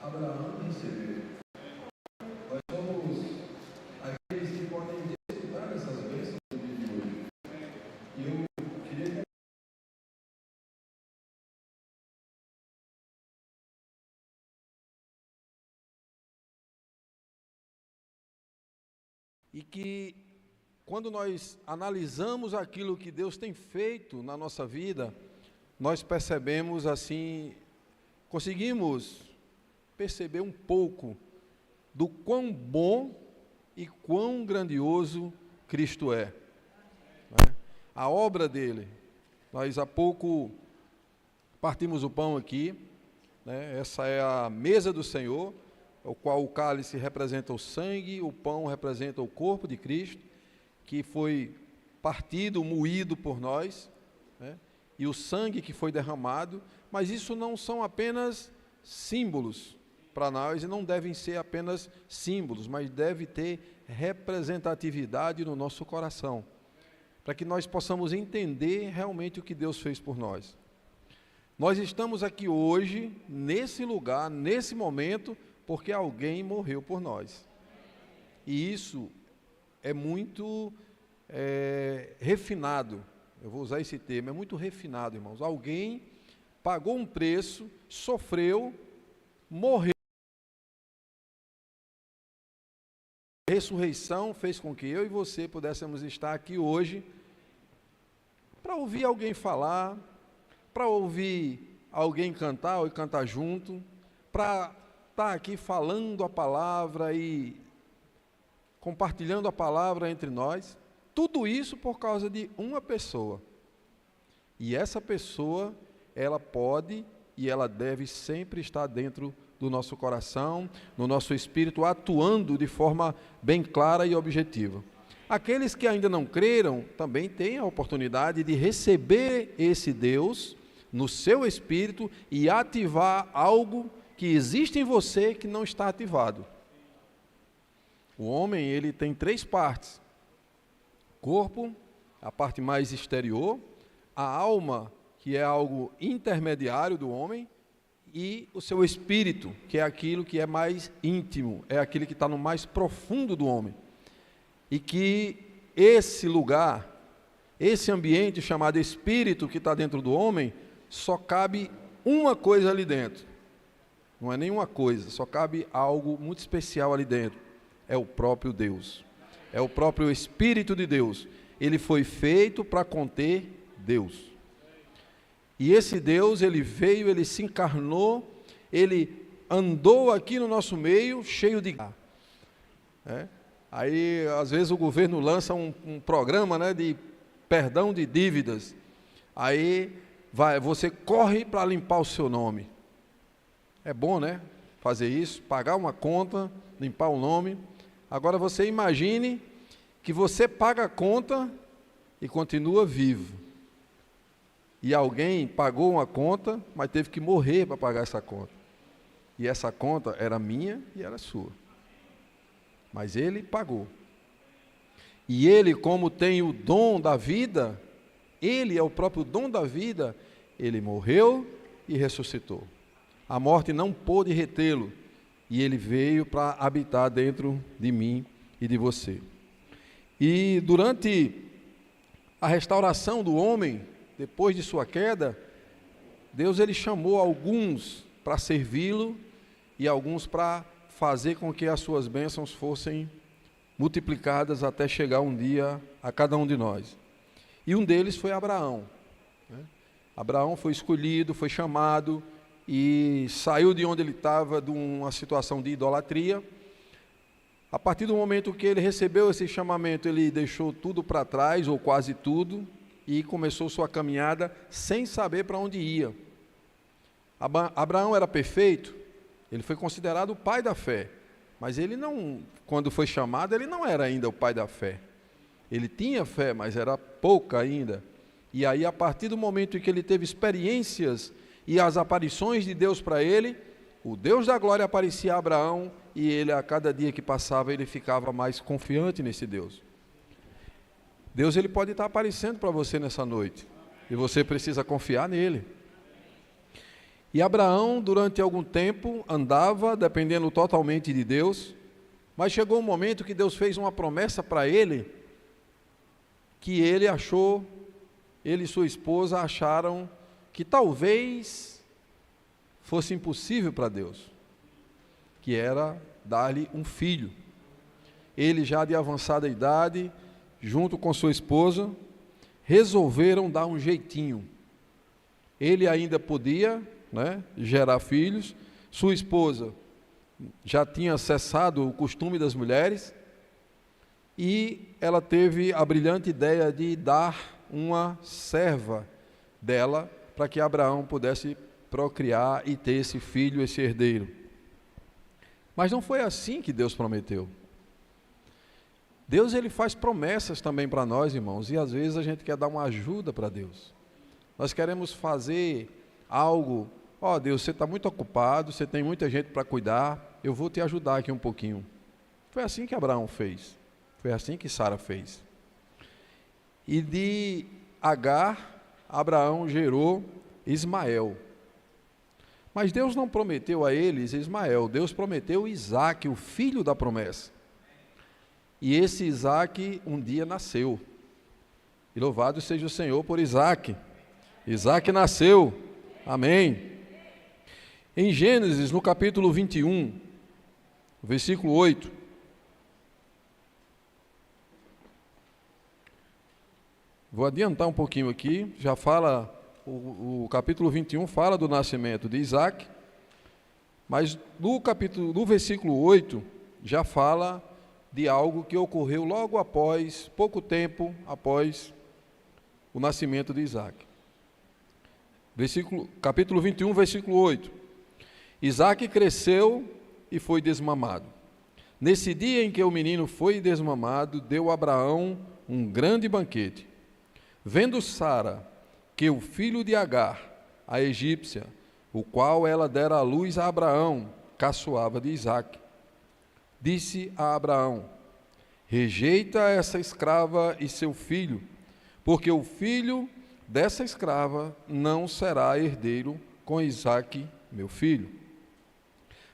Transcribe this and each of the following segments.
Abraão recebeu. Nós somos aqueles que podem desfrutar dessas bênçãos do dia de hoje. E eu queria e que quando nós analisamos aquilo que Deus tem feito na nossa vida, nós percebemos assim, conseguimos perceber um pouco do quão bom e quão grandioso Cristo é. Né? A obra dele. Nós há pouco partimos o pão aqui, né? Essa é a mesa do Senhor, o qual o cálice representa o sangue, o pão representa o corpo de Cristo, que foi partido, moído por nós, né? E o sangue que foi derramado, mas isso não são apenas símbolos para nós, e não devem ser apenas símbolos, mas deve ter representatividade no nosso coração, para que nós possamos entender realmente o que Deus fez por nós. Nós estamos aqui hoje, nesse lugar, nesse momento, porque alguém morreu por nós. E isso é muito refinado, eu vou usar esse termo, é muito refinado, irmãos. Alguém pagou um preço, sofreu, morreu. A ressurreição fez com que eu e você pudéssemos estar aqui hoje para ouvir alguém falar, para ouvir alguém cantar ou cantar junto, para estar aqui falando a palavra e compartilhando a palavra entre nós. Tudo isso por causa de uma pessoa. E essa pessoa, ela pode e ela deve sempre estar dentro do nosso coração, no nosso espírito, atuando de forma bem clara e objetiva. Aqueles que ainda não creram, também têm a oportunidade de receber esse Deus no seu espírito e ativar algo que existe em você que não está ativado. O homem, ele tem 3 partes. Corpo, a parte mais exterior, a alma, que é algo intermediário do homem, e o seu espírito, que é aquilo que é mais íntimo, é aquele que está no mais profundo do homem. E que esse lugar, esse ambiente chamado espírito que está dentro do homem, só cabe uma coisa ali dentro. Não é nenhuma coisa, só cabe algo muito especial ali dentro. É o próprio Deus. É o próprio Espírito de Deus. Ele foi feito para conter Deus. E esse Deus, ele veio, ele se encarnou, ele andou aqui no nosso meio, cheio de... Aí, às vezes, o governo lança um programa, né, de perdão de dívidas. Aí, você corre para limpar o seu nome. É bom, né, fazer isso, pagar uma conta, limpar o nome. Agora, você imagine que você paga a conta e continua vivo. E alguém pagou uma conta, mas teve que morrer para pagar essa conta. E essa conta era minha e era sua. Mas ele pagou. E ele, como tem o dom da vida, ele é o próprio dom da vida, ele morreu e ressuscitou. A morte não pôde retê-lo. E ele veio para habitar dentro de mim e de você. E durante a restauração do homem, depois de sua queda, Deus ele chamou alguns para servi-lo e alguns para fazer com que as suas bênçãos fossem multiplicadas até chegar um dia a cada um de nós. E um deles foi Abraão. Abraão foi escolhido, foi chamado e saiu de onde ele estava, de uma situação de idolatria. A partir do momento que ele recebeu esse chamamento, ele deixou tudo para trás, ou quase tudo, e começou sua caminhada sem saber para onde ia. Abraão era perfeito, ele foi considerado o pai da fé, mas ele não, quando foi chamado, ele não era ainda o pai da fé. Ele tinha fé, mas era pouca ainda. E aí, a partir do momento em que ele teve experiências e as aparições de Deus para ele, o Deus da glória aparecia a Abraão e ele, a cada dia que passava, ele ficava mais confiante nesse Deus. Deus ele pode estar aparecendo para você nessa noite e você precisa confiar nele. E Abraão, durante algum tempo, andava dependendo totalmente de Deus, mas chegou um momento que Deus fez uma promessa para ele, que ele e sua esposa acharam que talvez fosse impossível para Deus, que era dar-lhe um filho. Ele, já de avançada idade, junto com sua esposa, resolveram dar um jeitinho. Ele ainda podia, gerar filhos, sua esposa já tinha cessado o costume das mulheres, e ela teve a brilhante ideia de dar uma serva dela, para que Abraão pudesse procriar e ter esse filho, esse herdeiro. Mas não foi assim que Deus prometeu. Deus, ele faz promessas também para nós, irmãos, e às vezes a gente quer dar uma ajuda para Deus. Nós queremos fazer algo, Deus, você está muito ocupado, você tem muita gente para cuidar, eu vou te ajudar aqui um pouquinho. Foi assim que Abraão fez, foi assim que Sara fez. E de Agar, Abraão gerou Ismael. Mas Deus não prometeu a eles Ismael, Deus prometeu Isaque, o filho da promessa. E esse Isaque um dia nasceu. E louvado seja o Senhor por Isaque. Isaque nasceu. Amém. Em Gênesis, no capítulo 21, versículo 8. Vou adiantar um pouquinho aqui, já fala, o capítulo 21 fala do nascimento de Isaque, mas no versículo 8, já fala de algo que ocorreu logo após, pouco tempo após o nascimento de Isaque. Capítulo 21, versículo 8. Isaque cresceu e foi desmamado. Nesse dia em que o menino foi desmamado, deu a Abraão um grande banquete. Vendo Sara que o filho de Agar, a egípcia, o qual ela dera à luz a Abraão, caçoava de Isaque, disse a Abraão: rejeita essa escrava e seu filho, porque o filho dessa escrava não será herdeiro com Isaque, meu filho.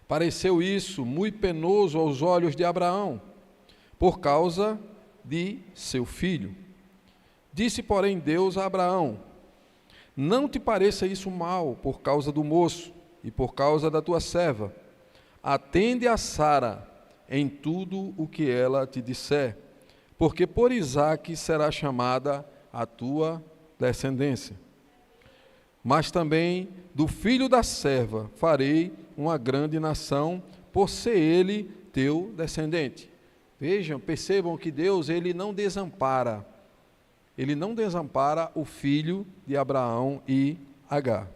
Pareceu isso muito penoso aos olhos de Abraão, por causa de seu filho. Disse, porém, Deus a Abraão: não te pareça isso mal por causa do moço e por causa da tua serva. Atende a Sara em tudo o que ela te disser, porque por Isaque será chamada a tua descendência. Mas também do filho da serva farei uma grande nação, por ser ele teu descendente. Vejam, percebam que Deus, ele não desampara o filho de Abraão e Agar.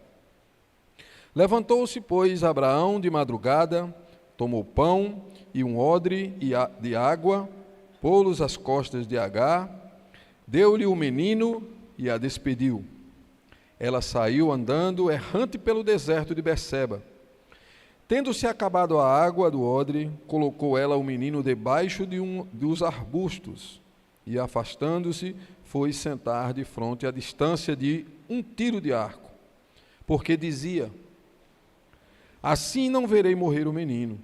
Levantou-se, pois, Abraão de madrugada, tomou pão e um odre de água, pô-los às costas de Agar, deu-lhe o menino e a despediu. Ela saiu andando errante pelo deserto de Berseba. Tendo-se acabado a água do odre, colocou ela o menino debaixo dos arbustos e, afastando-se, foi sentar de fronte à distância de um tiro de arco, porque dizia: assim não verei morrer o menino.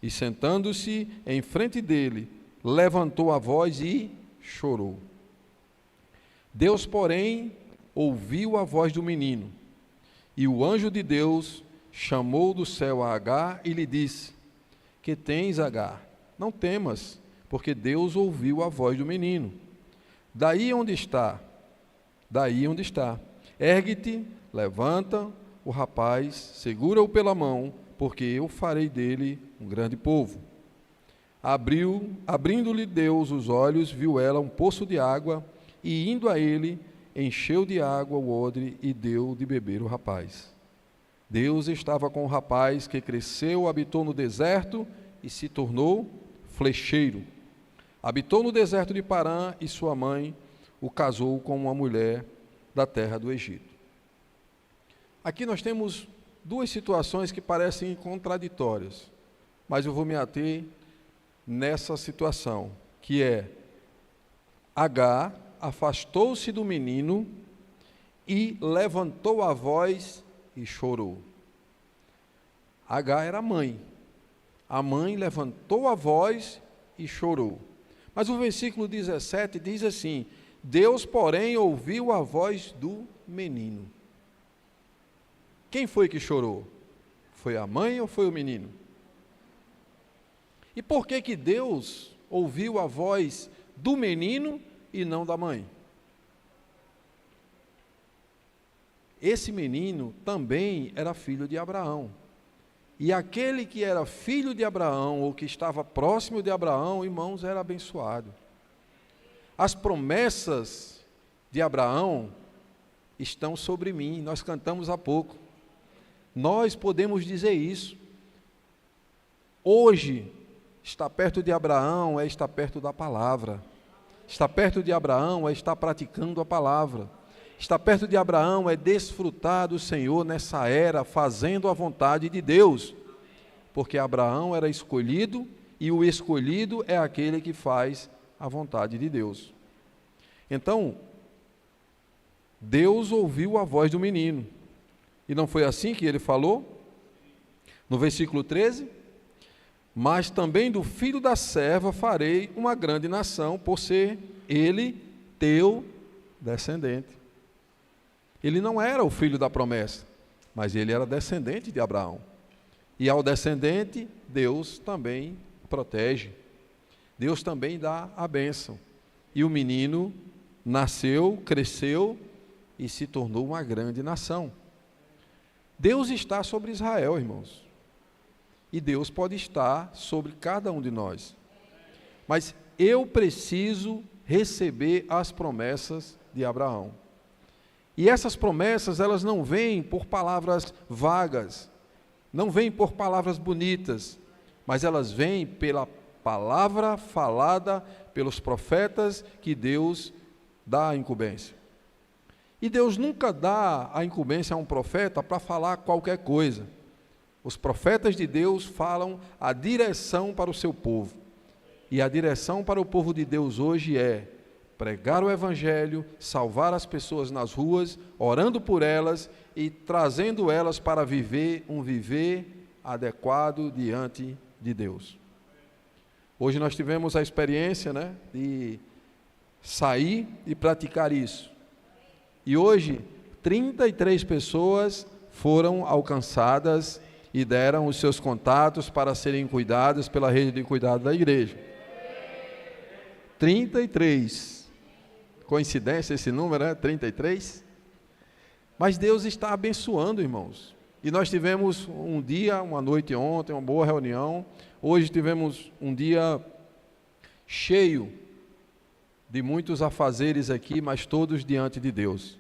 E sentando-se em frente dele, levantou a voz e chorou. Deus, porém, ouviu a voz do menino, e o anjo de Deus chamou do céu a Agar e lhe disse: que tens, Agar? Não temas, porque Deus ouviu a voz do menino. Daí onde está. Ergue-te, levanta o rapaz, segura-o pela mão, porque eu farei dele um grande povo. Abrindo-lhe Deus os olhos, viu ela um poço de água, e indo a ele, encheu de água o odre e deu de beber o rapaz. Deus estava com o rapaz, que cresceu, habitou no deserto e se tornou flecheiro. Habitou no deserto de Parã, e sua mãe o casou com uma mulher da terra do Egito. Aqui nós temos duas situações que parecem contraditórias, mas eu vou me ater nessa situação, que é: Agar afastou-se do menino e levantou a voz e chorou. Agar era a mãe. A mãe levantou a voz e chorou. Mas o versículo 17 diz assim: Deus, porém, ouviu a voz do menino. Quem foi que chorou? Foi a mãe ou foi o menino? E por que que Deus ouviu a voz do menino e não da mãe? Esse menino também era filho de Abraão. E aquele que era filho de Abraão, ou que estava próximo de Abraão, irmãos, era abençoado. As promessas de Abraão estão sobre mim, nós cantamos há pouco. Nós podemos dizer isso. Hoje, estar perto de Abraão é estar perto da palavra. Estar perto de Abraão é estar praticando a palavra. Estar perto de Abraão é desfrutar do Senhor nessa era, fazendo a vontade de Deus. Porque Abraão era escolhido, e o escolhido é aquele que faz a vontade de Deus. Então, Deus ouviu a voz do menino. E não foi assim que ele falou? No versículo 13: mas também do filho da serva farei uma grande nação, por ser ele teu descendente. Ele não era o filho da promessa, mas ele era descendente de Abraão. E ao descendente, Deus também protege. Deus também dá a bênção. E o menino nasceu, cresceu e se tornou uma grande nação. Deus está sobre Israel, irmãos. E Deus pode estar sobre cada um de nós. Mas eu preciso receber as promessas de Abraão. E essas promessas, elas não vêm por palavras vagas, não vêm por palavras bonitas, mas elas vêm pela palavra falada pelos profetas que Deus dá a incumbência. E Deus nunca dá a incumbência a um profeta para falar qualquer coisa. Os profetas de Deus falam a direção para o seu povo. E a direção para o povo de Deus hoje é pregar o Evangelho, salvar as pessoas nas ruas, orando por elas e trazendo elas para viver um viver adequado diante de Deus. Hoje nós tivemos a experiência, de sair e praticar isso. E hoje, 33 pessoas foram alcançadas e deram os seus contatos para serem cuidadas pela rede de cuidado da igreja. 33. Coincidência esse número, 33? Mas Deus está abençoando, irmãos. E nós tivemos um dia, uma noite ontem, uma boa reunião. Hoje tivemos um dia cheio de muitos afazeres aqui, mas todos diante de Deus.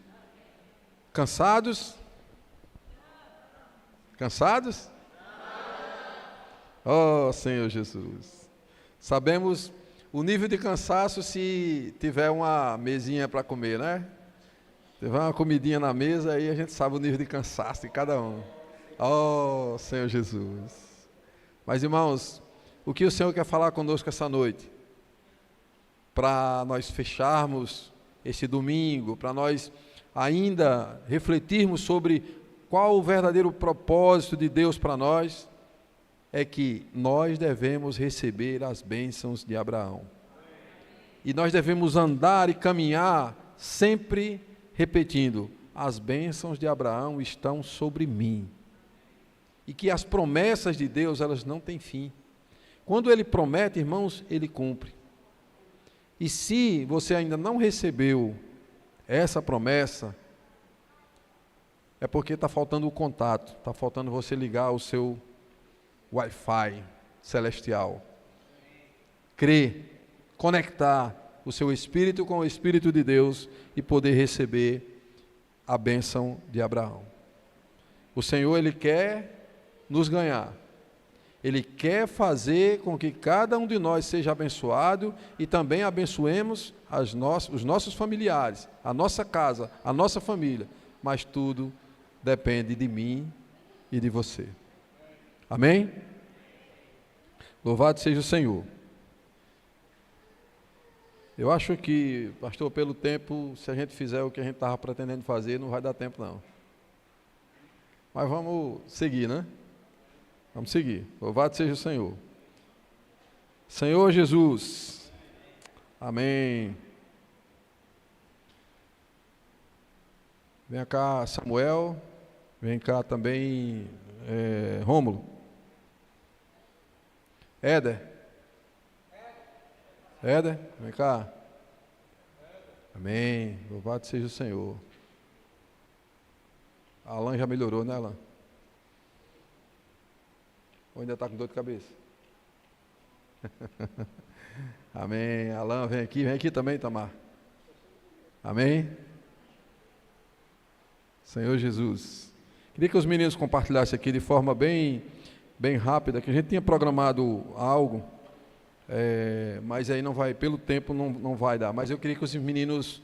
Cansados? Cansados? Oh, Senhor Jesus. Sabemos o nível de cansaço se tiver uma mesinha para comer, né? Tiver uma comidinha na mesa, aí a gente sabe o nível de cansaço de cada um. Oh, Senhor Jesus. Mas, irmãos, o que o Senhor quer falar conosco essa noite? Para nós fecharmos esse domingo, para nós ainda refletirmos sobre qual o verdadeiro propósito de Deus para nós, é que nós devemos receber as bênçãos de Abraão. E nós devemos andar e caminhar sempre repetindo: as bênçãos de Abraão estão sobre mim. E que as promessas de Deus, elas não têm fim. Quando Ele promete, irmãos, Ele cumpre. E se você ainda não recebeu essa promessa, é porque está faltando o contato, está faltando você ligar o seu Wi-Fi celestial. Crer, conectar o seu espírito com o Espírito de Deus e poder receber a bênção de Abraão. O Senhor, Ele quer nos ganhar. Ele quer fazer com que cada um de nós seja abençoado e também abençoemos os nossos familiares, a nossa casa, a nossa família. Mas tudo depende de mim e de você. Amém? Louvado seja o Senhor. Eu acho que, pastor, pelo tempo, se a gente fizer o que a gente estava pretendendo fazer, não vai dar tempo não. Mas vamos seguir, né? Vamos seguir. Louvado seja o Senhor. Senhor Jesus. Amém. Vem cá, Samuel. Vem cá também, Rômulo. Éder. Éder, vem cá. Amém. Louvado seja o Senhor. Alan já melhorou, né, Alan? Ou ainda está com dor de cabeça? Amém. Alan, vem aqui também, Tamar. Amém. Senhor Jesus. Queria que os meninos compartilhassem aqui de forma bem rápida, que a gente tinha programado algo, mas aí não vai, pelo tempo não vai dar. Mas eu queria que os meninos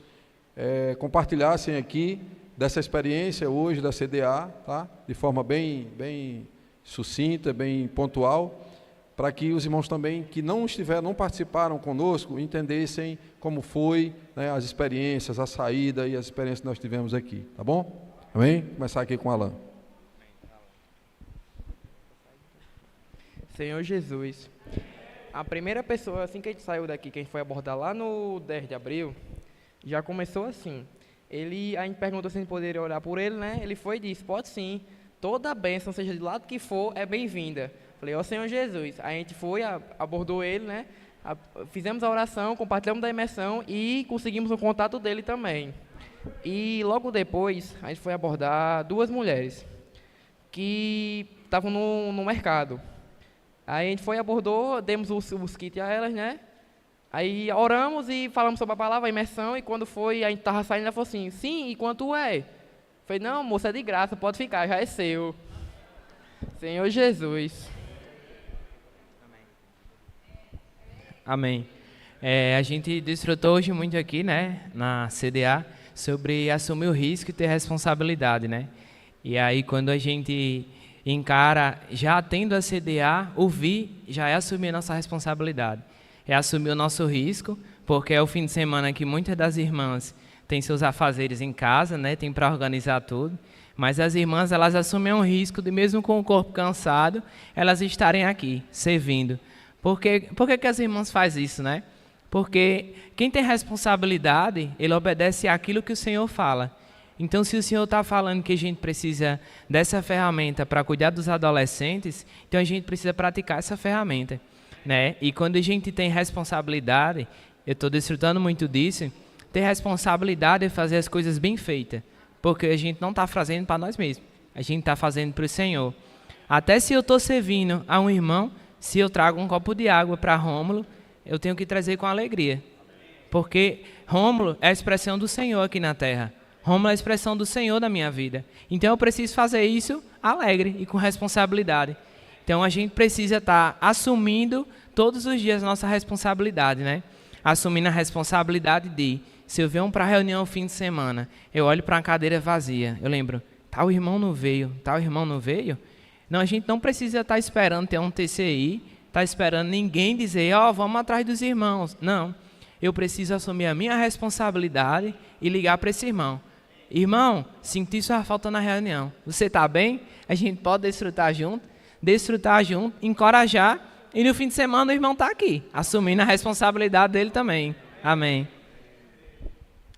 compartilhassem aqui dessa experiência hoje da CDA, tá? De forma bem sucinta, bem pontual, para que os irmãos também que não participaram conosco, entendessem como foi, né, as experiências, a saída e as experiências que nós tivemos aqui, tá bom? Amém? Vou começar aqui com Alan. Senhor Jesus, a primeira pessoa, assim que a gente saiu daqui, que a gente foi abordar lá no 10 de abril, já começou assim. A gente perguntou se a gente poderia orar por ele, né? Ele foi e disse, pode sim, toda bênção, seja de lado que for, é bem-vinda. Falei, ó Senhor Jesus. A gente foi, abordou ele, né? Fizemos a oração, compartilhamos da imersão e conseguimos o contato dele também. E logo depois, a gente foi abordar duas mulheres que estavam no mercado. Aí a gente foi, abordou, demos os kits a elas, né? Aí oramos e falamos sobre a palavra, a imersão, e quando foi, a gente estava saindo, ela falou assim, sim, e quanto é? Falei, não, moça, é de graça, pode ficar, já é seu. Senhor Jesus. Amém. A gente desfrutou hoje muito aqui, né, na CDA, sobre assumir o risco e ter responsabilidade, né? E aí, quando a gente encara, já tendo a CDA, ouvir já é assumir a nossa responsabilidade. É assumir o nosso risco, porque é o fim de semana que muitas das irmãs têm seus afazeres em casa, né? Tem para organizar tudo. Mas as irmãs, elas assumem um risco de, mesmo com o corpo cansado, elas estarem aqui, servindo. Por que as irmãs fazem isso, né? Porque quem tem responsabilidade, ele obedece àquilo que o Senhor fala. Então, se o Senhor está falando que a gente precisa dessa ferramenta para cuidar dos adolescentes, então a gente precisa praticar essa ferramenta, né? E quando a gente tem responsabilidade, eu estou desfrutando muito disso, ter responsabilidade é fazer as coisas bem feitas, porque a gente não está fazendo para nós mesmos, a gente está fazendo para o Senhor. Até se eu estou servindo a um irmão, se eu trago um copo de água para Rômulo, eu tenho que trazer com alegria, porque Rômulo é a expressão do Senhor aqui na terra. Rômulo é a expressão do Senhor na minha vida. Então eu preciso fazer isso alegre e com responsabilidade. Então a gente precisa estar assumindo todos os dias a nossa responsabilidade, né? Assumindo a responsabilidade de, se eu venho para a reunião no fim de semana, eu olho para uma cadeira vazia, eu lembro, tal irmão não veio. Não, a gente não precisa estar esperando ter um TCI, estar esperando ninguém dizer, vamos atrás dos irmãos. Não, eu preciso assumir a minha responsabilidade e ligar para esse irmão. Irmão, senti sua falta na reunião. Você está bem? A gente pode desfrutar junto, encorajar, e no fim de semana o irmão está aqui, assumindo a responsabilidade dele também. Amém.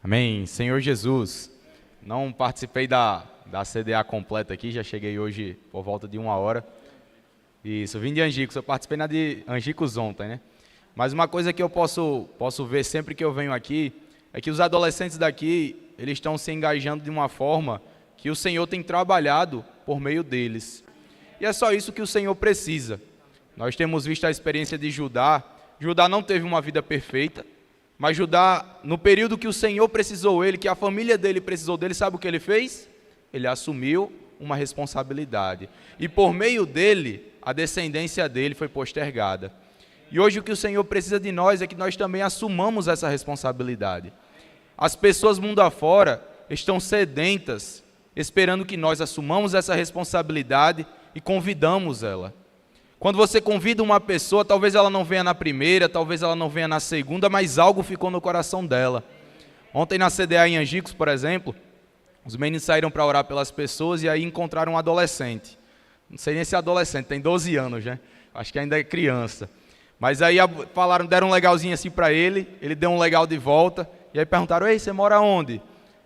Amém. Senhor Jesus, não participei da CDA completa aqui, já cheguei hoje por volta de 1h. Isso, vim de Angicos, eu participei na de Angicos ontem, né? Mas uma coisa que eu posso ver sempre que eu venho aqui, é que os adolescentes daqui, eles estão se engajando de uma forma que o Senhor tem trabalhado por meio deles. E é só isso que o Senhor precisa. Nós temos visto a experiência de Judá. Judá não teve uma vida perfeita, mas Judá, no período que o Senhor precisou ele, que a família dele precisou dele, sabe o que ele fez? Ele assumiu uma responsabilidade. E por meio dele, a descendência dele foi postergada. E hoje o que o Senhor precisa de nós é que nós também assumamos essa responsabilidade. As pessoas mundo afora estão sedentas, esperando que nós assumamos essa responsabilidade e convidamos ela. Quando você convida uma pessoa, talvez ela não venha na primeira, talvez ela não venha na segunda, mas algo ficou no coração dela. Ontem na CDA em Angicos, por exemplo, os meninos saíram para orar pelas pessoas e aí encontraram um adolescente. não sei nem se é adolescente, tem 12 anos, né? Acho que ainda é criança. Mas aí deram um legalzinho assim para ele deu um legal de volta, e aí perguntaram, ei, você mora onde?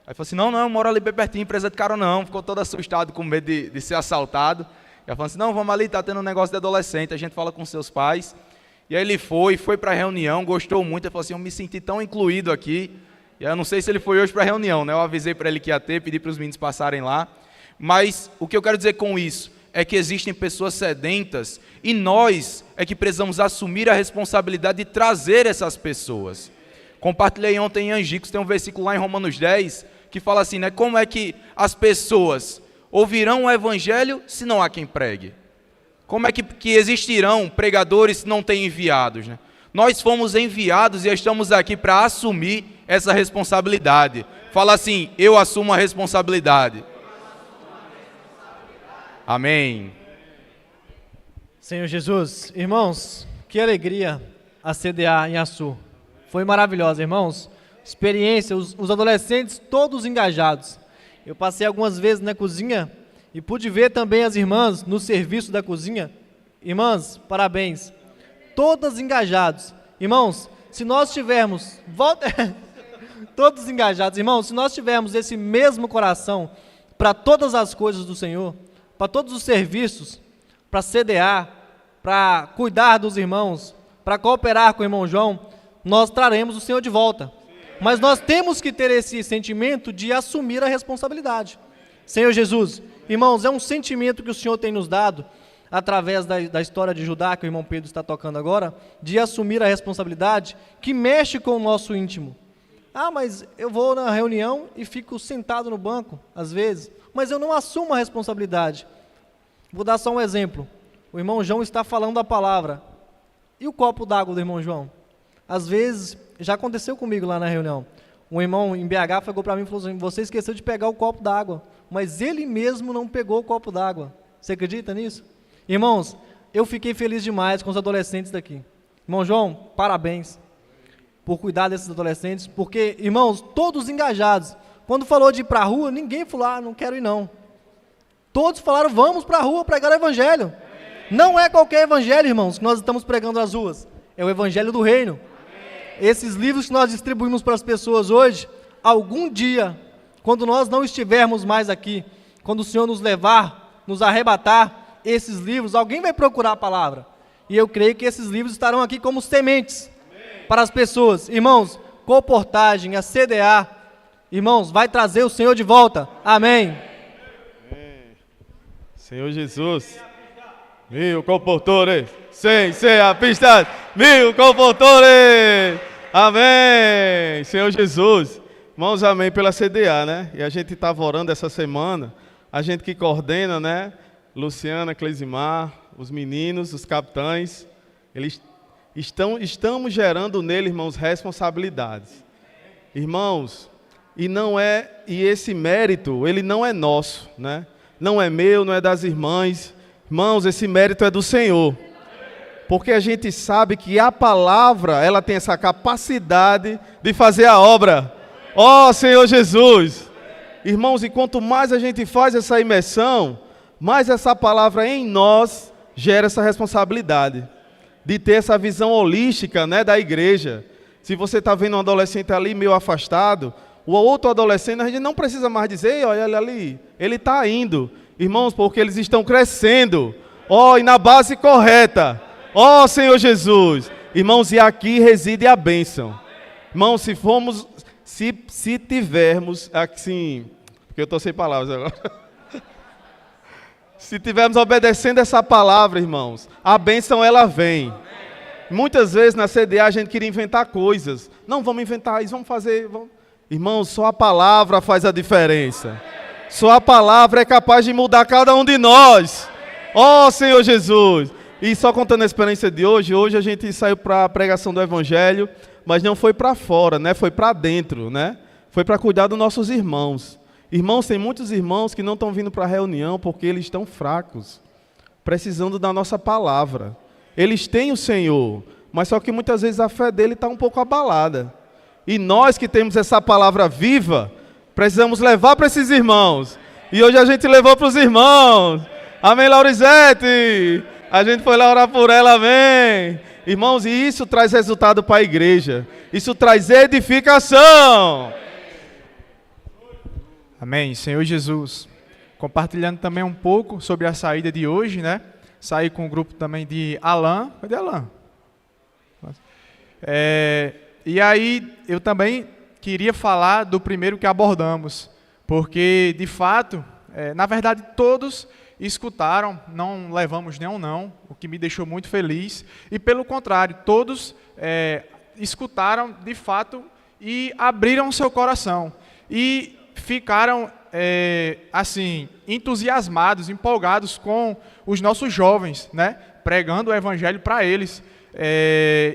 Aí falou assim, não, eu moro ali bem pertinho, empresa de cara não. Ficou todo assustado, com medo de ser assaltado. E aí falou assim, não, vamos ali, tá tendo um negócio de adolescente, a gente fala com seus pais. E aí ele foi para a reunião, gostou muito, ele falou assim, eu me senti tão incluído aqui. E eu não sei se ele foi hoje para a reunião, né? Eu avisei para ele que ia ter, pedi para os meninos passarem lá. Mas o que eu quero dizer com isso é que existem pessoas sedentas e nós é que precisamos assumir a responsabilidade de trazer essas pessoas. Compartilhei ontem em Angicos, tem um versículo lá em Romanos 10 que fala assim, né? Como é que as pessoas ouvirão o evangelho se não há quem pregue? Como é que existirão pregadores se não tem enviados, né? Nós fomos enviados e estamos aqui para assumir essa responsabilidade. Fala assim, eu assumo a responsabilidade. Amém. Senhor Jesus, irmãos, que alegria a CDA em Açu. Foi maravilhosa, irmãos. Experiência, os adolescentes todos engajados. Eu passei algumas vezes na cozinha e pude ver também as irmãs no serviço da cozinha. Irmãs, parabéns. Todas engajados. Irmãos, se nós tivermos... todos engajados. Irmãos, se nós tivermos esse mesmo coração para todas as coisas do Senhor, para todos os serviços, para CDA, para cuidar dos irmãos, para cooperar com o irmão João, nós traremos o Senhor de volta. Mas nós temos que ter esse sentimento de assumir a responsabilidade. Senhor Jesus, irmãos, é um sentimento que o Senhor tem nos dado, através da história de Judá, que o irmão Pedro está tocando agora, de assumir a responsabilidade que mexe com o nosso íntimo. Ah, mas eu vou na reunião e fico sentado no banco, às vezes, mas eu não assumo a responsabilidade. Vou dar só um exemplo. O irmão João está falando a palavra. E o copo d'água do irmão João? Às vezes, já aconteceu comigo lá na reunião. Um irmão em BH chegou para mim e falou assim, você esqueceu de pegar o copo d'água, mas ele mesmo não pegou o copo d'água. Você acredita nisso? Irmãos, eu fiquei feliz demais com os adolescentes daqui. Irmão João, parabéns por cuidar desses adolescentes, porque, irmãos, todos engajados. Quando falou de ir para a rua, ninguém falou, não quero ir não. Todos falaram, vamos para a rua pregar o evangelho. Não é qualquer evangelho, irmãos, que nós estamos pregando nas ruas. É o evangelho do reino. Esses livros que nós distribuímos para as pessoas hoje, algum dia, quando nós não estivermos mais aqui, quando o Senhor nos levar, nos arrebatar, esses livros, alguém vai procurar a palavra. E eu creio que esses livros estarão aqui como sementes para as pessoas. Irmãos, Comportagem, a CDA, irmãos, vai trazer o Senhor de volta. Amém. Senhor Jesus, 1000 comportores, sem ser a pista, 1000 comportores. Amém. Senhor Jesus, irmãos, amém pela CDA, né? E a gente estava orando essa semana, a gente que coordena, né? Luciana, Cleisimar, os meninos, os capitães, eles estamos gerando nele, irmãos, responsabilidades. Irmãos, e esse mérito, ele não é nosso, né? Não é meu, não é das irmãs. Irmãos, esse mérito é do Senhor. Porque a gente sabe que a palavra, ela tem essa capacidade de fazer a obra. Ó Senhor Jesus! Irmãos, e quanto mais a gente faz essa imersão, mais essa palavra em nós gera essa responsabilidade de ter essa visão holística, né, da igreja. Se você está vendo um adolescente ali meio afastado, o outro adolescente, a gente não precisa mais dizer, olha ele ali, ele está indo. Irmãos, porque eles estão crescendo. E na base correta. Senhor Jesus. Irmãos, e aqui reside a bênção. Irmãos, se tivermos, assim, porque eu estou sem palavras agora. Se tivermos obedecendo essa palavra, irmãos, a bênção ela vem. Muitas vezes na CDA a gente queria inventar coisas. Não, vamos inventar isso, vamos fazer. Irmãos, só a palavra faz a diferença. Só a palavra é capaz de mudar cada um de nós. Senhor Jesus. E só contando a experiência de hoje a gente saiu para a pregação do Evangelho, mas não foi para fora, né? Foi para dentro, né? Foi para cuidar dos nossos irmãos. Irmãos, tem muitos irmãos que não estão vindo para a reunião porque eles estão fracos, precisando da nossa palavra. Eles têm o Senhor, mas só que muitas vezes a fé dele está um pouco abalada. E nós que temos essa palavra viva, precisamos levar para esses irmãos. E hoje a gente levou para os irmãos. Amém, Laurizete. A gente foi lá orar por ela, amém. Irmãos, e isso traz resultado para a igreja. Isso traz edificação. Amém, Senhor Jesus. Compartilhando também um pouco sobre a saída de hoje, né? Saí com o grupo também de Alan. Cadê Alan? E aí eu também queria falar do primeiro que abordamos, porque de fato, na verdade todos escutaram, não levamos nenhum não, o que me deixou muito feliz, e pelo contrário, todos escutaram de fato e abriram seu coração, e ficaram assim, entusiasmados, empolgados com os nossos jovens, né? Pregando o evangelho para eles.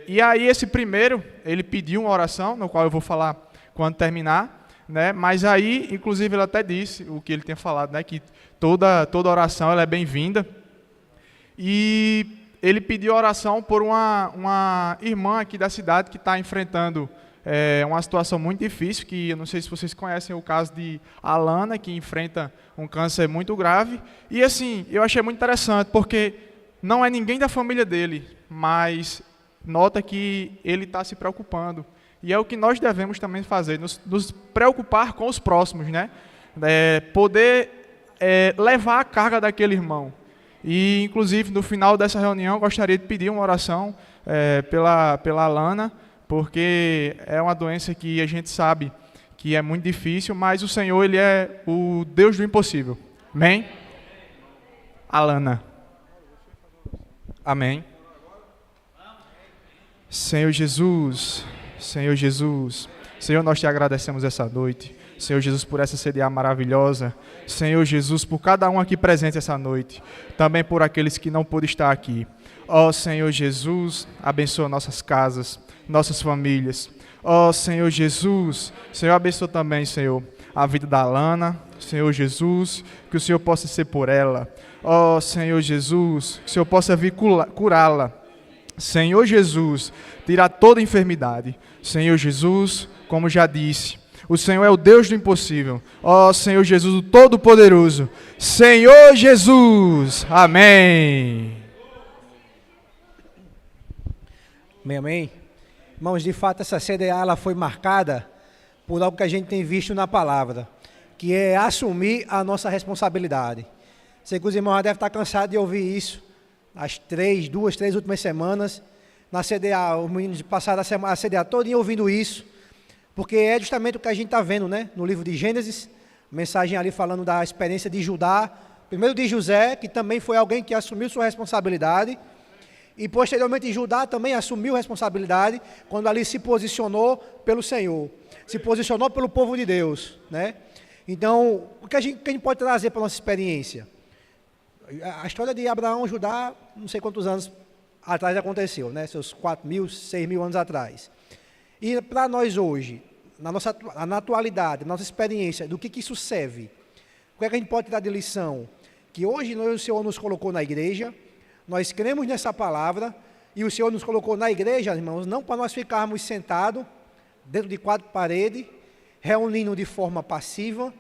E aí esse primeiro, ele pediu uma oração, no qual eu vou falar quando terminar, né? Mas aí, inclusive, ele até disse o que ele tinha falado, né? Que toda oração ela é bem-vinda. E ele pediu oração por uma irmã aqui da cidade que está enfrentando uma situação muito difícil, que eu não sei se vocês conhecem o caso de Alana, que enfrenta um câncer muito grave. E assim, eu achei muito interessante, porque não é ninguém da família dele, mas nota que ele está se preocupando. E é o que nós devemos também fazer, nos preocupar com os próximos, né? Poder levar a carga daquele irmão. E, inclusive, no final dessa reunião, eu gostaria de pedir uma oração pela Alana, porque é uma doença que a gente sabe que é muito difícil, mas o Senhor, Ele é o Deus do impossível. Amém? Alana. Amém. Senhor Jesus, Senhor Jesus, Senhor, nós te agradecemos essa noite. Senhor Jesus, por essa CDA maravilhosa. Senhor Jesus, por cada um aqui presente essa noite. Também por aqueles que não pôde estar aqui. Ó Senhor Jesus, abençoa nossas casas, nossas famílias. Ó Senhor Jesus, Senhor, abençoa também, Senhor, a vida da Alana. Senhor Jesus, que o Senhor possa ser por ela. Ó Senhor Jesus, que o Senhor possa vir curá-la. Senhor Jesus, tirar toda enfermidade. Senhor Jesus, como já disse, o Senhor é o Deus do impossível. Ó Senhor Jesus, o Todo-Poderoso. Senhor Jesus. Amém. Amém, amém. Irmãos, de fato, essa CDA ela foi marcada por algo que a gente tem visto na palavra, que é assumir a nossa responsabilidade. Sei que os irmãos já devem estar cansados de ouvir isso, as duas, três últimas semanas, na CDA, os meninos passaram a CDA toda ouvindo isso, porque é justamente o que a gente está vendo, né? No livro de Gênesis, mensagem ali falando da experiência de Judá, primeiro de José, que também foi alguém que assumiu sua responsabilidade, e posteriormente Judá também assumiu responsabilidade, quando ali se posicionou pelo Senhor, se posicionou pelo povo de Deus, né? Então, o que a gente pode trazer para a nossa experiência? A história de Abraão, Judá, não sei quantos anos atrás aconteceu, né? Seus 4.000, 6.000 anos atrás. E para nós hoje, na atualidade, na nossa experiência, do que isso serve? O que é que a gente pode tirar de lição? Que hoje o Senhor nos colocou na igreja, nós cremos nessa palavra, e o Senhor nos colocou na igreja, irmãos, não para nós ficarmos sentados dentro de quatro paredes, reunindo de forma passiva,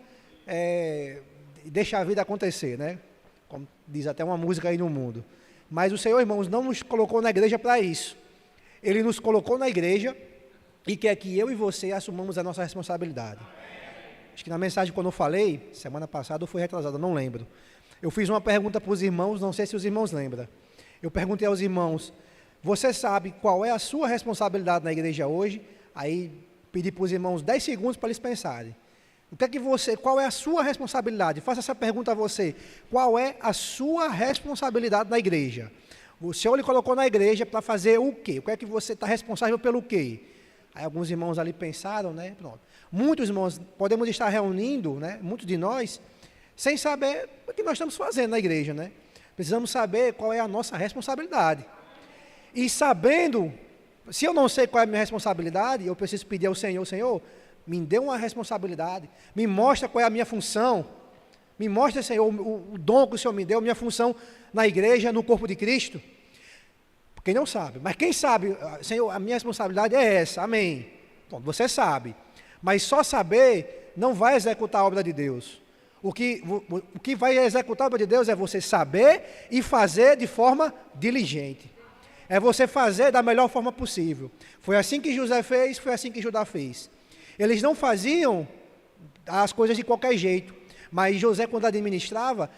e deixar a vida acontecer, né? Como diz até uma música aí no mundo. Mas o Senhor, irmãos, não nos colocou na igreja para isso. Ele nos colocou na igreja e quer que eu e você assumamos a nossa responsabilidade. Acho que na mensagem, quando eu falei, semana passada ou foi retrasada, não lembro. Eu fiz uma pergunta para os irmãos, não sei se os irmãos lembram. Eu perguntei aos irmãos, você sabe qual é a sua responsabilidade na igreja hoje? Aí pedi para os irmãos 10 segundos para eles pensarem. Qual é a sua responsabilidade? Faça essa pergunta a você. Qual é a sua responsabilidade na igreja? O Senhor lhe colocou na igreja para fazer o quê? O que é que você está responsável pelo quê? Aí alguns irmãos ali pensaram, né? Pronto. Muitos irmãos podemos estar reunindo, né? Muitos de nós, sem saber o que nós estamos fazendo na igreja, né? Precisamos saber qual é a nossa responsabilidade. E sabendo, se eu não sei qual é a minha responsabilidade, eu preciso pedir ao Senhor, Senhor, me dê uma responsabilidade, me mostra qual é a minha função, me mostra, Senhor, o dom que o Senhor me deu, a minha função na igreja, no corpo de Cristo. Quem não sabe, mas quem sabe, Senhor, a minha responsabilidade é essa, amém. Bom, você sabe, mas só saber não vai executar a obra de Deus. O que vai executar a obra de Deus é você saber e fazer de forma diligente. É você fazer da melhor forma possível. Foi assim que José fez, foi assim que Judá fez. Eles não faziam as coisas de qualquer jeito. Mas José, quando administrava,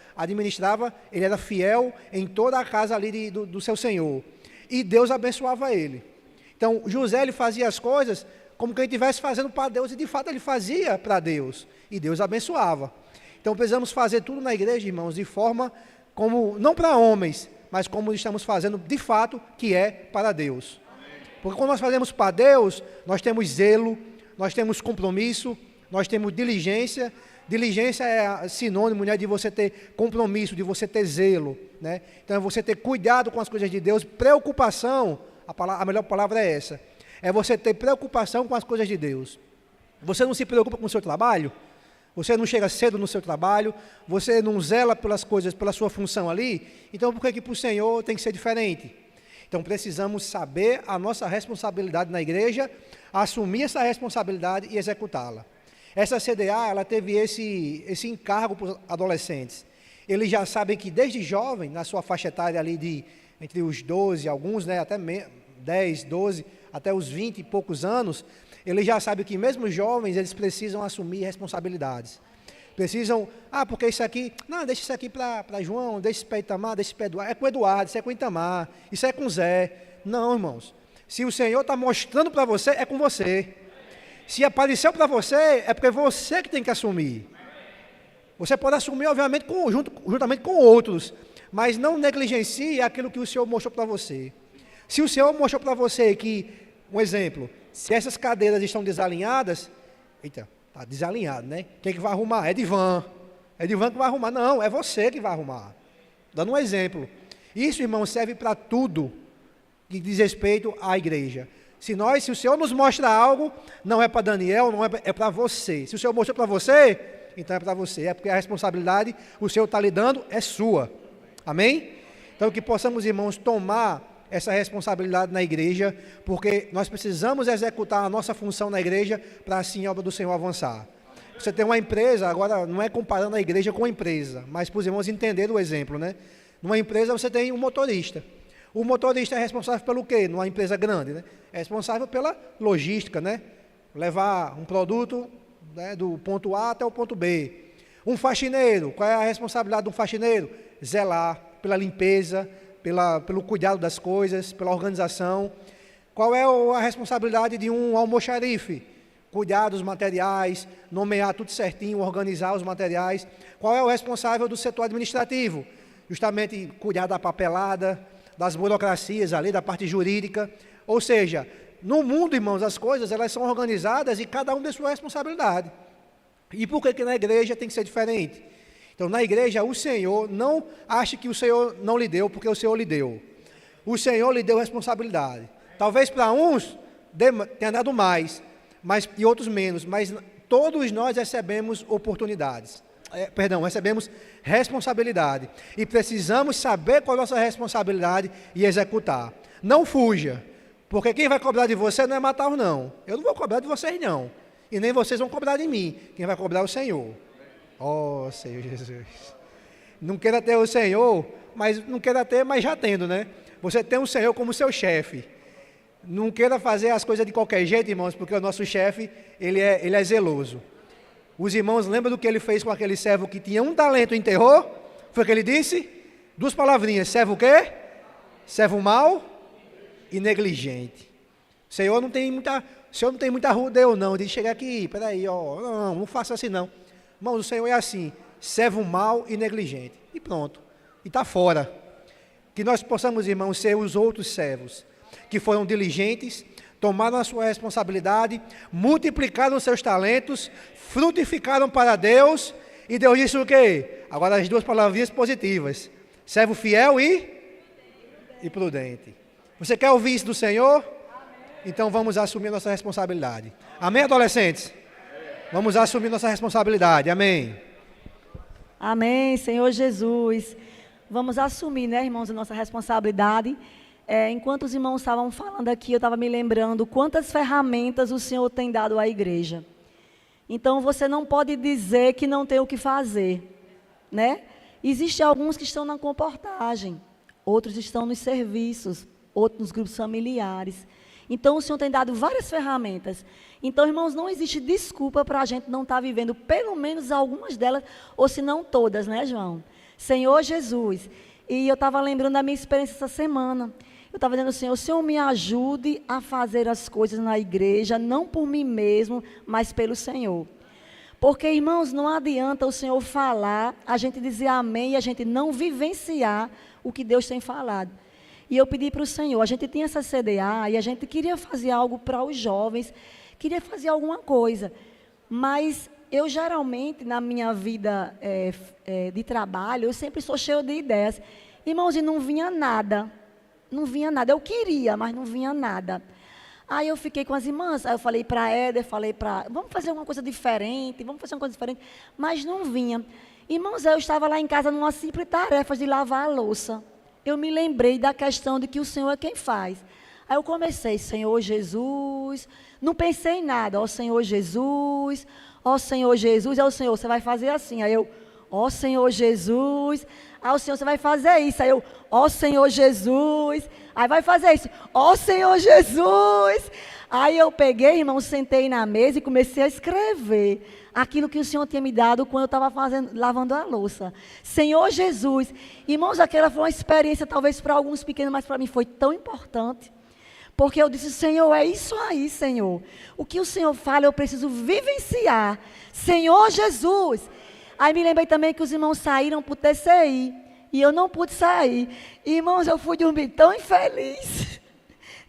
ele era fiel em toda a casa ali do seu senhor. E Deus abençoava ele. Então, José, ele fazia as coisas como que ele estivesse fazendo para Deus, e de fato ele fazia para Deus. E Deus abençoava. Então, precisamos fazer tudo na igreja, irmãos, de forma como, não para homens, mas como estamos fazendo de fato, que é para Deus. Porque quando nós fazemos para Deus, nós temos zelo, nós temos compromisso, nós temos diligência. Diligência é sinônimo, né, de você ter compromisso, de você ter zelo, né? Então é você ter cuidado com as coisas de Deus, preocupação, a melhor palavra é essa, é você ter preocupação com as coisas de Deus. Você não se preocupa com o seu trabalho? Você não chega cedo no seu trabalho? Você não zela pelas coisas, pela sua função ali? Então por que para o Senhor tem que ser diferente? Então precisamos saber a nossa responsabilidade na igreja, assumir essa responsabilidade e executá-la. Essa CDA, ela teve esse encargo para os adolescentes. Eles já sabem que desde jovem, na sua faixa etária ali entre os 12, alguns, né, até 10, 12, até os 20 e poucos anos, eles já sabem que mesmo jovens, eles precisam assumir responsabilidades. Precisam, porque isso aqui, não, deixa isso aqui para João, deixa isso para Itamar, deixa isso para Eduardo. É com Eduardo, isso é com Itamar, isso é com Zé. Não, irmãos. Se o Senhor está mostrando para você, é com você. Se apareceu para você, é porque você que tem que assumir. Você pode assumir, obviamente, juntamente com outros, mas não negligencie aquilo que o Senhor mostrou para você. Se o Senhor mostrou para você que, um exemplo, se essas cadeiras estão desalinhadas, eita, está desalinhado, né? Quem que vai arrumar? É Edivan. É Edivan que vai arrumar. Não, é você que vai arrumar. Dando um exemplo. Isso, irmão, serve para tudo que diz respeito à igreja. Se o Senhor nos mostra algo, não é para Daniel, não é para você. Se o Senhor mostrou para você, então é para você. É porque a responsabilidade, o Senhor está lhe dando, é sua. Amém? Então que possamos, irmãos, tomar essa responsabilidade na igreja, porque nós precisamos executar a nossa função na igreja para assim a obra do Senhor avançar. Você tem uma empresa, agora não é comparando a igreja com a empresa, mas para os irmãos entenderem o exemplo, né? Numa empresa você tem um motorista. O motorista é responsável pelo quê? Numa empresa grande, né? É responsável pela logística, né? Levar um produto, né, do ponto A até o ponto B. Um faxineiro, qual é a responsabilidade de um faxineiro? Zelar pela limpeza, pelo cuidado das coisas, pela organização. Qual é a responsabilidade de um almoxarife? Cuidar dos materiais, nomear tudo certinho, organizar os materiais. Qual é o responsável do setor administrativo? Justamente cuidar da papelada, das burocracias ali, da parte jurídica. Ou seja, no mundo, irmãos, as coisas elas são organizadas e cada um tem sua responsabilidade. E por que na igreja tem que ser diferente? Então, na igreja, o Senhor, não ache que o Senhor não lhe deu, porque o Senhor lhe deu. O Senhor lhe deu responsabilidade. Talvez para uns tenha dado mais, e outros menos, mas todos nós recebemos oportunidades. Recebemos responsabilidade. E precisamos saber qual é a nossa responsabilidade e executar. Não fuja, porque quem vai cobrar de você não é Mataus, não. Eu não vou cobrar de vocês, não. E nem vocês vão cobrar de mim. Quem vai cobrar é o Senhor. Oh, Senhor Jesus. Não queira ter o Senhor, mas já tendo, né? Você tem o Senhor como seu chefe. Não queira fazer as coisas de qualquer jeito, irmãos, porque o nosso chefe, ele é zeloso. Os irmãos lembram do que ele fez com aquele servo que tinha um talento e enterrou? Foi o que ele disse? 2 palavrinhas. Servo o quê? Servo mau e negligente. O Senhor não tem muita rudeu, não, de chegar aqui, peraí, não faça assim, não. Irmãos, o Senhor é assim, servo mau e negligente. E pronto. E está fora. Que nós possamos, irmãos, ser os outros servos, que foram diligentes, tomaram a sua responsabilidade, multiplicaram seus talentos, frutificaram para Deus, e Deus disse o quê? Agora as 2 palavrinhas positivas. Servo fiel e prudente. Você quer ouvir isso do Senhor? Então vamos assumir nossa responsabilidade. Amém, adolescentes? Vamos assumir nossa responsabilidade. Amém. Amém, Senhor Jesus. Vamos assumir, né, irmãos, a nossa responsabilidade. Enquanto os irmãos estavam falando aqui, eu estava me lembrando quantas ferramentas o Senhor tem dado à igreja. Então você não pode dizer que não tem o que fazer, né? Existem alguns que estão na comportagem, outros estão nos serviços, outros nos grupos familiares. Então o Senhor tem dado várias ferramentas. Então, irmãos, não existe desculpa para a gente não estar vivendo pelo menos algumas delas, ou se não todas, né, João? Senhor Jesus. E eu estava lembrando da minha experiência essa semana. Eu estava dizendo, Senhor, o Senhor me ajude a fazer as coisas na igreja, não por mim mesmo, mas pelo Senhor. Porque, irmãos, não adianta o Senhor falar, a gente dizer amém e a gente não vivenciar o que Deus tem falado. E eu pedi para o Senhor, a gente tinha essa CDA e a gente queria fazer algo para os jovens, queria fazer alguma coisa. Mas eu geralmente, na minha vida de trabalho, eu sempre sou cheio de ideias. Irmãos, e não vinha nada. Não vinha nada. Eu queria, mas não vinha nada. Aí eu fiquei com as irmãs, aí eu falei para a Éder, vamos fazer alguma coisa diferente, mas não vinha. Irmãos, eu estava lá em casa numa simples tarefa de lavar a louça. Eu me lembrei da questão de que o Senhor é quem faz. Aí eu comecei, Senhor Jesus, não pensei em nada, ó Senhor Jesus, ó Senhor Jesus, ó Senhor, você vai fazer assim. Aí eu, ó Senhor Jesus, aí o Senhor, você vai fazer isso. Aí eu, ó Senhor Jesus, aí vai fazer isso, ó Senhor Jesus. Aí eu peguei, irmão, sentei na mesa e comecei a escrever aquilo que o Senhor tinha me dado quando eu estava lavando a louça. Senhor Jesus. Irmãos, aquela foi uma experiência, talvez para alguns pequenos, mas para mim foi tão importante. Porque eu disse, Senhor, é isso aí, Senhor. O que o Senhor fala, eu preciso vivenciar. Senhor Jesus. Aí me lembrei também que os irmãos saíram para o TCI. E eu não pude sair. Irmãos, eu fui dormir tão infeliz.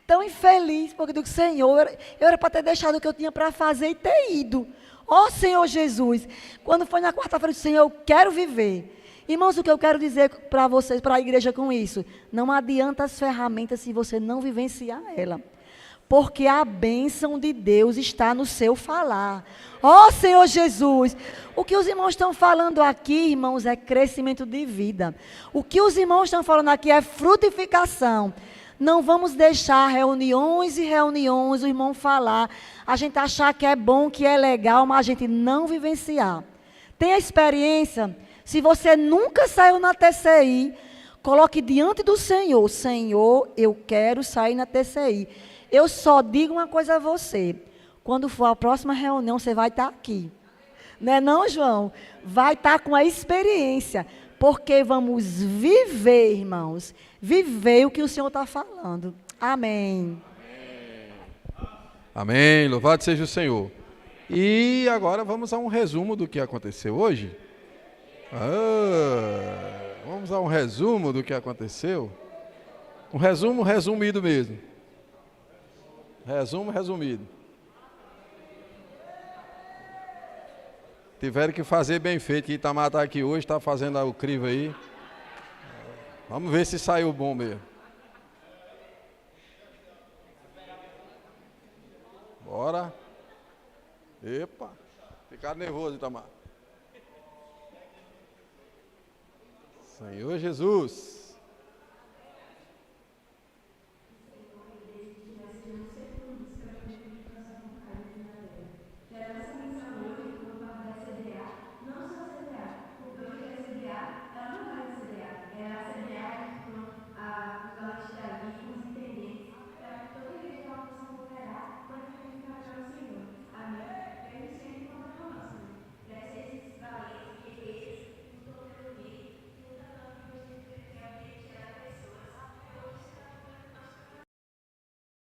Tão infeliz, porque eu digo, Senhor, eu era para ter deixado o que eu tinha para fazer e ter ido. Ó Senhor Jesus. Quando foi na quarta-feira, eu disse, Senhor, eu quero viver. Irmãos, o que eu quero dizer para vocês, para a igreja com isso? Não adianta as ferramentas se você não vivenciar ela. Porque a bênção de Deus está no seu falar. Ó Senhor Jesus. O que os irmãos estão falando aqui, irmãos, é crescimento de vida. O que os irmãos estão falando aqui é frutificação. Não vamos deixar reuniões e reuniões o irmão falar. A gente achar que é bom, que é legal, mas a gente não vivenciar. Tem a experiência. Se você nunca saiu na TCI, coloque diante do Senhor. Senhor, eu quero sair na TCI. Eu só digo uma coisa a você. Quando for a próxima reunião, você vai estar aqui. Não é não, João? Vai estar com a experiência. Porque vamos viver, irmãos. Viver o que o Senhor está falando. Amém. Amém. Louvado seja o Senhor. E agora vamos a um resumo do que aconteceu hoje. Vamos a um resumo do que aconteceu. Um resumo resumido mesmo. Resumo resumido. Tiveram que fazer bem feito, que Itamar está aqui hoje, está fazendo o crivo aí. Vamos ver se saiu bom mesmo. Bora. Epa. Ficaram nervosos, Itamar. Senhor Jesus.